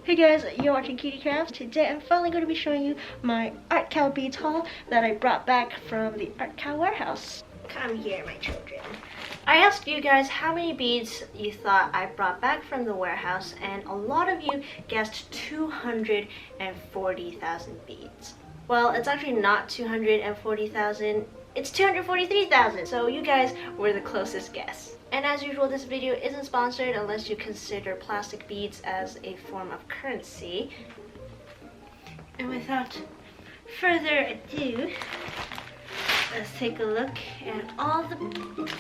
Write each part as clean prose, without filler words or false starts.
Hey guys, you're watching Cutie Crafts. Today I'm finally going to be showing you my Artkal beads haul that I brought back from the Artkal warehouse. Come here, my children. I asked you guys how many beads you thought I brought back from the warehouse, and a lot of you guessed 240,000 beads. Well, it's actually not 240,000, it's 243,000. So you guys were the closest guess. And as usual, this video isn't sponsored unless you consider plastic beads as a form of currency. And without further ado, let's take a look at all the beads.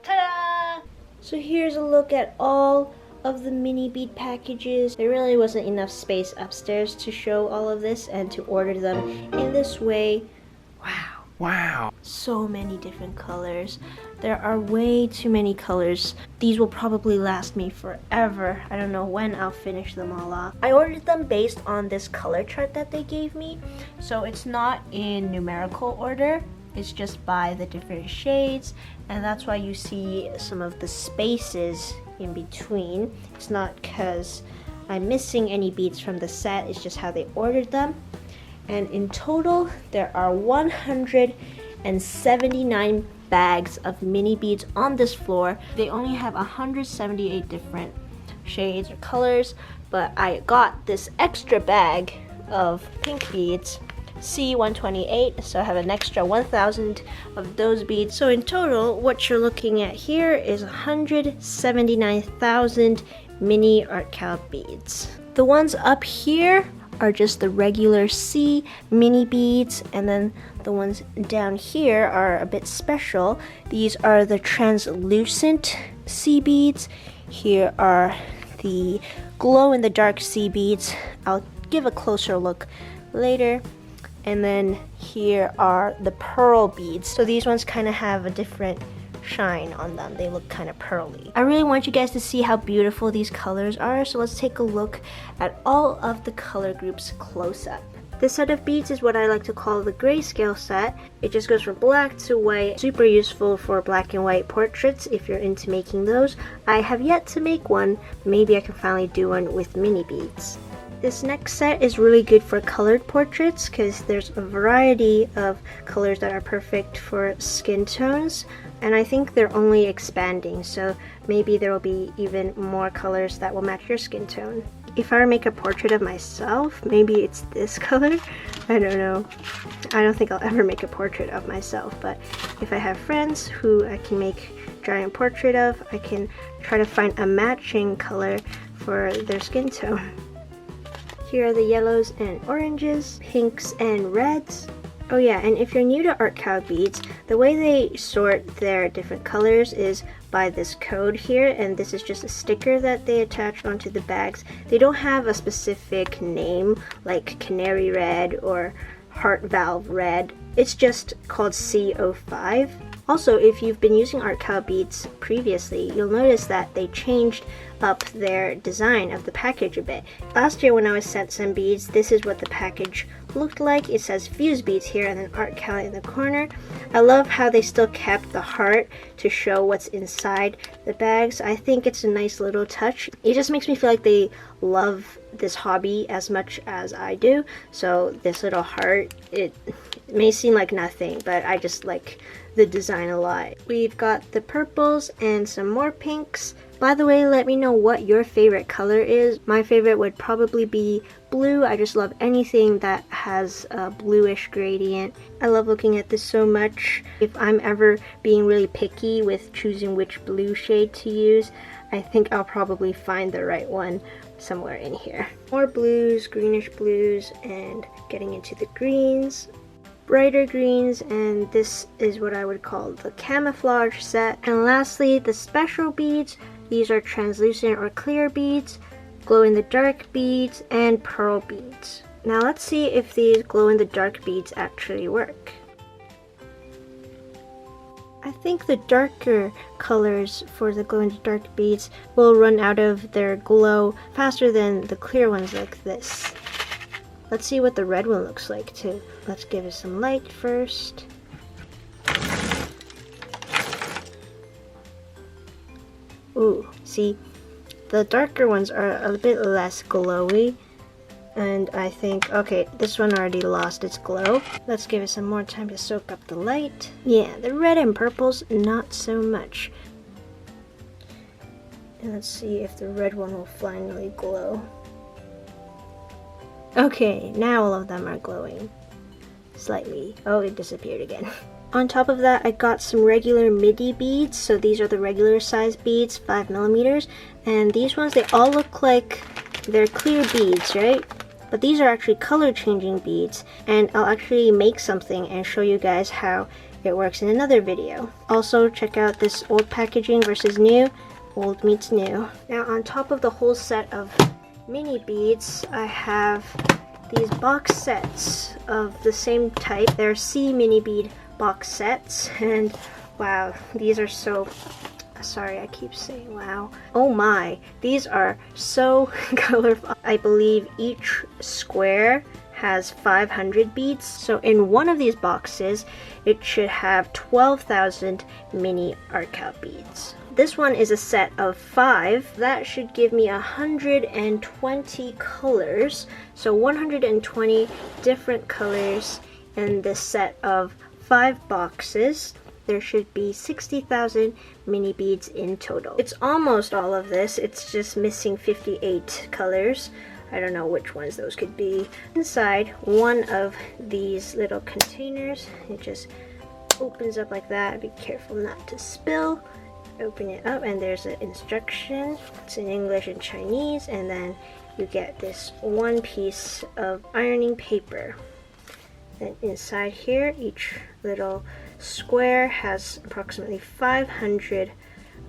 Ta-da! So here's a look at all of the mini bead packages. There really wasn't enough space upstairs to show all of this and to order them in this way. Wow. So many different colors. There are way too many colors. These will probably last me forever. I don't know when I'll finish them all off. I ordered them based on this color chart that they gave me. So it's not in numerical order. It's just by the different shades. And that's why you see some of the spaces in between. It's not because I'm missing any beads from the set. It's just how they ordered them. And in total, there are 179 bags of mini beads on this floor. They only have 178 different shades or colors, but I got this extra bag of pink beads, C128, so I have an extra 1,000 of those beads. So in total, what you're looking at here is 179,000 mini Artkal beads. The ones up here are just the regular C mini beads, and then the ones down here are a bit special. These are the translucent C beads. Here are the glow-in-the-dark C beads. I'll give a closer look later. And then here are the pearl beads. So these ones kind of have a different shine on them. They look kind of pearly. I really want you guys to see how beautiful these colors are, so let's take a look at all of the color groups close up. This set of beads is what I like to call the grayscale set. It just goes from black to white. Super useful for black and white portraits if you're into making those. I have yet to make one. Maybe I can finally do one with mini beads. This next set is really good for colored portraits because there's a variety of colors that are perfect for skin tones, and I think they're only expanding, so maybe there will be even more colors that will match your skin tone. If I were to make a portrait of myself, maybe it's this color. I don't know. I don't think I'll ever make a portrait of myself, but if I have friends who I can make a giant portrait of, I can try to find a matching color for their skin tone. Here are the yellows and oranges, pinks and reds. Oh yeah, and if you're new to Artkal beads, the way they sort their different colors is by this code here, and this is just a sticker that they attach onto the bags. They don't have a specific name like canary red or heart valve red. It's just called C05. Also, if you've been using Artkal beads previously, you'll notice that they changed up their design of the package a bit. Last year when I was sent some beads, this is what the package looked like. It says Fuse Beads here and then Artkal in the corner. I love how they still kept the heart to show what's inside the bags. I think it's a nice little touch. It just makes me feel like they love this hobby as much as I do. So this little heart, it may seem like nothing, but I just like the design a lot. We've got the purples and some more pinks. By the way, let me know what your favorite color is. My favorite would probably be blue. I just love anything that has a bluish gradient. I love looking at this so much. If I'm ever being really picky with choosing which blue shade to use, I think I'll probably find the right one somewhere in here. More blues, greenish blues, and getting into the greens. Brighter greens, and this is what I would call the camouflage set. And lastly, the special beads. These are translucent or clear beads, glow-in-the-dark beads, and pearl beads. Now let's see if these glow-in-the-dark beads actually work. I think the darker colors for the glow-in-the-dark beads will run out of their glow faster than the clear ones like this. Let's see what the red one looks like too. Let's give it some light first. Ooh, see, the darker ones are a bit less glowy. And I think, okay, this one already lost its glow. Let's give it some more time to soak up the light. Yeah, the red and purples, not so much. And let's see if the red one will finally glow. Okay, now all of them are glowing. Slightly. Oh, it disappeared again. On top of that, I got some regular midi beads. So these are the regular size beads, 5mm. And these ones, they all look like they're clear beads, right? But these are actually color changing beads, and I'll actually make something and show you guys how it works in another video. Also, check out this old packaging versus new. Old meets new. Now on top of the whole set of mini beads, I have these box sets of the same type. They're C mini bead box sets, and wow, these are so... Sorry, I keep saying wow. Oh my, these are so colorful. I believe each square has 500 beads. So in one of these boxes, it should have 12,000 mini Artkal beads. This one is a set of 5. That should give me 120 colors. So 120 different colors in this set of 5 boxes. There should be 60,000 mini beads in total. It's almost all of this. It's just missing 58 colors. I don't know which ones those could be. Inside one of these little containers, it just opens up like that. Be careful not to spill. Open it up and there's an instruction. It's in English and Chinese, and then you get this one piece of ironing paper. And inside here, each little square has approximately 500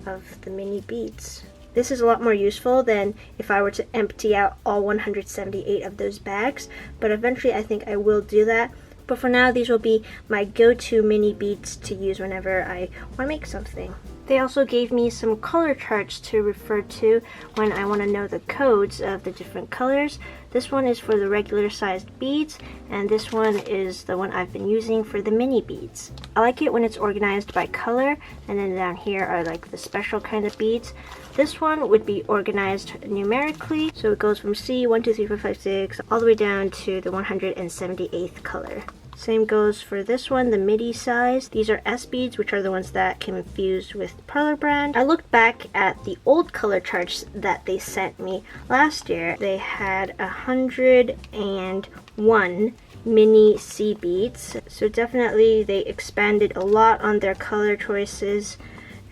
of the mini beads. This is a lot more useful than if I were to empty out all 178 of those bags, but eventually I think I will do that. But for now, these will be my go-to mini beads to use whenever I want to make something. They also gave me some color charts to refer to when I want to know the codes of the different colors. This one is for the regular sized beads, and this one is the one I've been using for the mini beads. I like it when it's organized by color, and then down here are like the special kind of beads. This one would be organized numerically, so it goes from C, 1, 2, 3, 4, 5, 6, all the way down to the 178th color. Same goes for this one, the midi size. These are S beads, which are the ones that came infused with Parlor brand. I looked back at the old color charts that they sent me last year. They had 101 mini C beads. So definitely they expanded a lot on their color choices.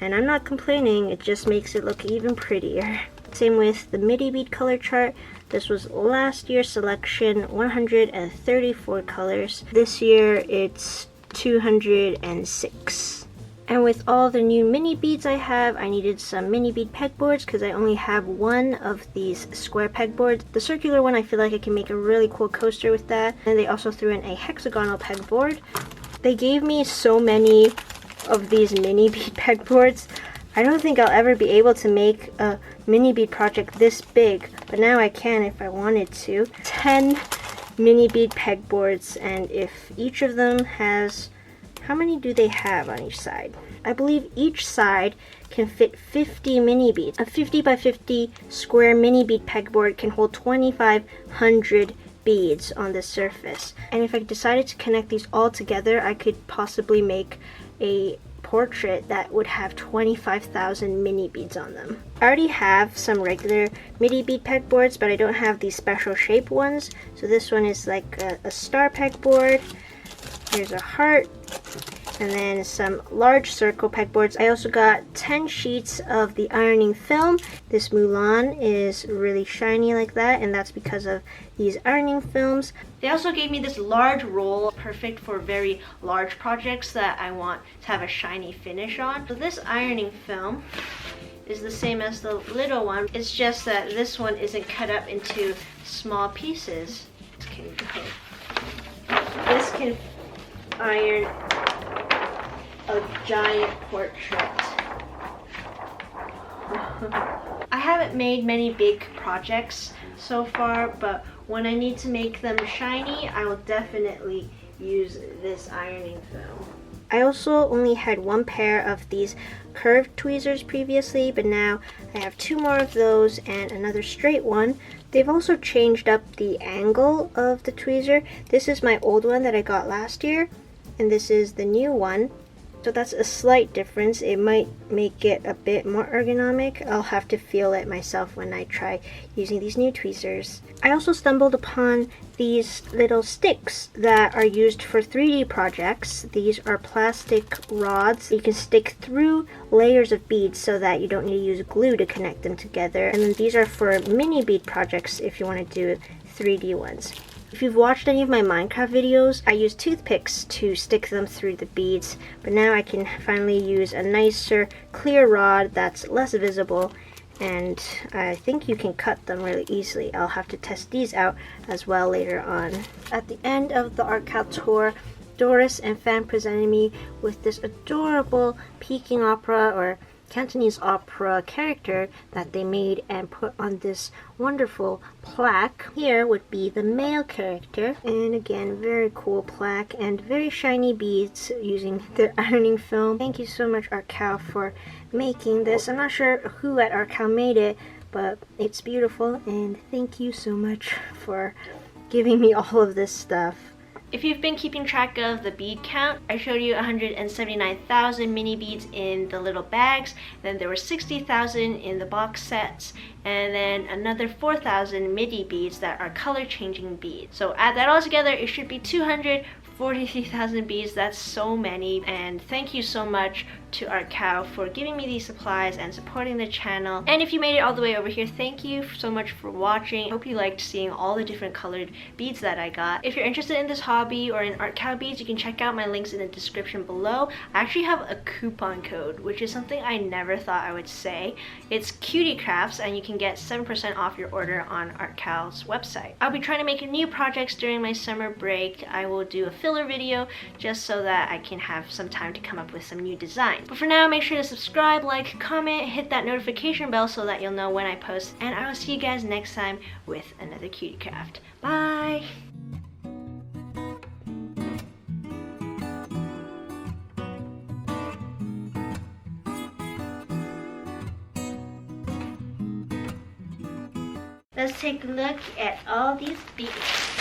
And I'm not complaining, it just makes it look even prettier. Same with the midi bead color chart. This was last year's selection, 134 colors. This year it's 206. And with all the new mini beads I have, I needed some mini bead pegboards because I only have one of these square pegboards. The circular one, I feel like I can make a really cool coaster with that. And they also threw in a hexagonal pegboard. They gave me so many of these mini bead pegboards. I don't think I'll ever be able to make a mini bead project this big, but now I can if I wanted to. 10 mini bead pegboards, and if each of them has, how many do they have on each side? I believe each side can fit 50 mini beads. A 50 by 50 square mini bead pegboard can hold 2,500 beads on the surface. And if I decided to connect these all together, I could possibly make a portrait that would have 25,000 mini beads on them. I already have some regular mini bead pegboards, but I don't have these special shape ones. So this one is like a star pegboard. Here's a heart, and then some large circle pegboards. I also got 10 sheets of the ironing film. This Mulan is really shiny like that, and that's because of these ironing films. They also gave me this large roll, perfect for very large projects that I want to have a shiny finish on. So this ironing film is the same as the little one. It's just that this one isn't cut up into small pieces. This can iron a giant portrait. I haven't made many big projects so far, but when I need to make them shiny, I will definitely use this ironing film. I also only had one pair of these curved tweezers previously, but now I have two more of those and another straight one. They've also changed up the angle of the tweezer. This is my old one that I got last year, and this is the new one. So that's a slight difference. It might make it a bit more ergonomic. I'll have to feel it myself when I try using these new tweezers. I also stumbled upon these little sticks that are used for 3D projects. These are plastic rods. You can stick through layers of beads so that you don't need to use glue to connect them together. And then these are for mini bead projects if you want to do 3D ones. If you've watched any of my Minecraft videos, I use toothpicks to stick them through the beads, but now I can finally use a nicer, clear rod that's less visible, and I think you can cut them really easily. I'll have to test these out as well later on. At the end of the Artkal tour, Doris and Fan presented me with this adorable Peking opera or Cantonese opera character that they made and put on this wonderful plaque. Here would be the male character, and again, very cool plaque and very shiny beads using their ironing film. Thank you so much, Artkal, for making this. I'm not sure who at Artkal made it, but it's beautiful, and thank you so much for giving me all of this stuff. If you've been keeping track of the bead count, I showed you 179,000 mini beads in the little bags, then there were 60,000 in the box sets, and then another 4,000 midi beads that are color changing beads. So add that all together, it should be 243,000 beads. That's so many, and thank you so much to Artkal for giving me these supplies and supporting the channel. And if you made it all the way over here, thank you so much for watching. I hope you liked seeing all the different colored beads that I got. If you're interested in this hobby or in Artkal beads, you can check out my links in the description below. I actually have a coupon code, which is something I never thought I would say. It's Cutie Crafts, and you can get 7% off your order on Artkal's website. I'll be trying to make new projects during my summer break. I will do a filler video just so that I can have some time to come up with some new designs. But for now, make sure to subscribe, like, comment, hit that notification bell so that you'll know when I post, and I will see you guys next time with another cutie craft. Bye! Let's take a look at all these beads.